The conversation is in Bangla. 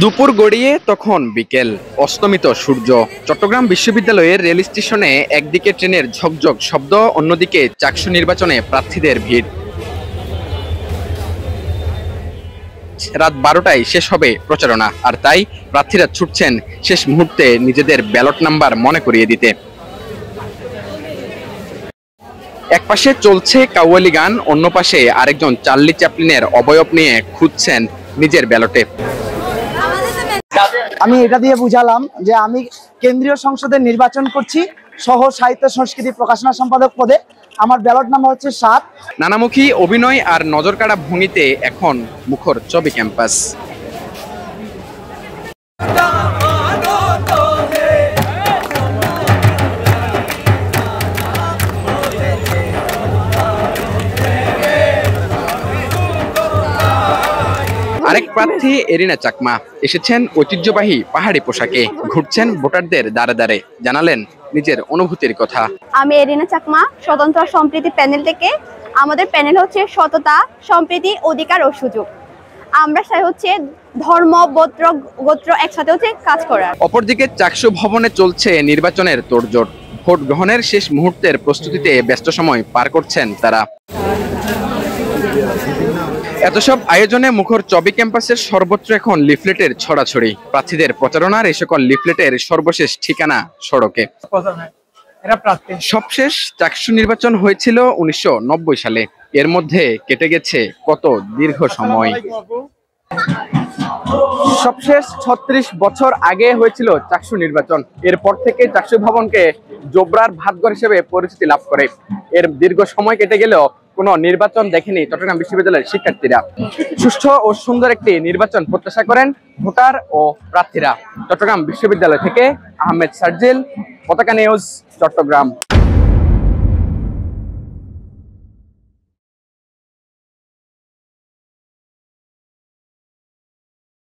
দুপুর গড়িয়ে তখন বিকেল, অস্তমিত সূর্য। চট্টগ্রাম বিশ্ববিদ্যালয়ের রেল স্টেশনে একদিকে ট্রেনের ঝকঝক শব্দ, অন্যদিকে চাকসু নির্বাচনে প্রার্থীদের ভিড়। রাত 12টায় শেষ হবে প্রচারণা, আর তাই প্রার্থীরা ছুটছেন শেষ মুহূর্তে নিজেদের ব্যালট নাম্বার মনে করিয়ে দিতে। একপাশে চলছে কাওয়ালি গান, অন্য পাশে আরেকজন চার্লি চ্যাপলিনের অবয়ব নিয়ে খুঁজছেন নিজের ব্যালটে। আমি এটা দিয়ে বুঝালাম যে আমি কেন্দ্রীয় সংসদের নির্বাচন করছি, সহ সাহিত্য সংস্কৃতি প্রকাশনা সম্পাদক পদে। আমার ব্যালট নাম্বার হচ্ছে 7। নানামুখী অভিনয় আর নজরকাড়া ভঙ্গিতে এখন মুখর চবি ক্যাম্পাস। আরেক প্রার্থী এরিনা চাকমা এসেছেন ঐতিহ্যবাহী পাহাড়ি পোশাকে, ঘুরছেন ভোটারদের দ্বারে দ্বারে, জানালেন নিজের অনুভূতির কথা। আমি এরিনা চাকমা, স্বতন্ত্র সম্প্রীতি প্যানেল থেকে। আমাদের প্যানেল হচ্ছে সততা, সম্প্রীতি, অধিকার ও সুযোগ। আমরা চাই হচ্ছে ধর্ম, গোত্র একসাথে হচ্ছে কাজ করার। অপরদিকে চাকসু ভবনে চলছে নির্বাচনের তোড়জোড়। ভোট গ্রহণের শেষ মুহূর্তের প্রস্তুতিতে ব্যস্ত সময় পার করছেন তারা। এত সব আয়োজনে মুখর চবি ক্যাম্পাসের সর্বত্র এখন লিফলেটের ছড়াছড়ি। প্রার্থীদের প্রচারণার এই সকল লিফলেটের সর্বশেষ ঠিকানা সড়কে। সবশেষ চাকসু নির্বাচন হয়েছিল 1990 সালে। এর মধ্যে কেটে গেছে কত দীর্ঘ সময়। সবশেষ 36 বছর আগে হয়েছিল চাকসু নির্বাচন। এরপর থেকে চাকসু ভবনকে জোবরার ভাতঘর হিসেবে পরিচিতি লাভ করে। এর দীর্ঘ সময় কেটে গেলেও কোনো নির্বাচন দেখেনি চট্টগ্রাম বিশ্ববিদ্যালয়ের শিক্ষার্থীরা। সুষ্ঠু ও সুন্দর একটি নির্বাচন প্রত্যাশা করেন ভোটার ও প্রার্থীরা। চট্টগ্রাম বিশ্ববিদ্যালয় থেকে আহমেদ সার্জিল, পতাকা নিউজ, চট্টগ্রাম।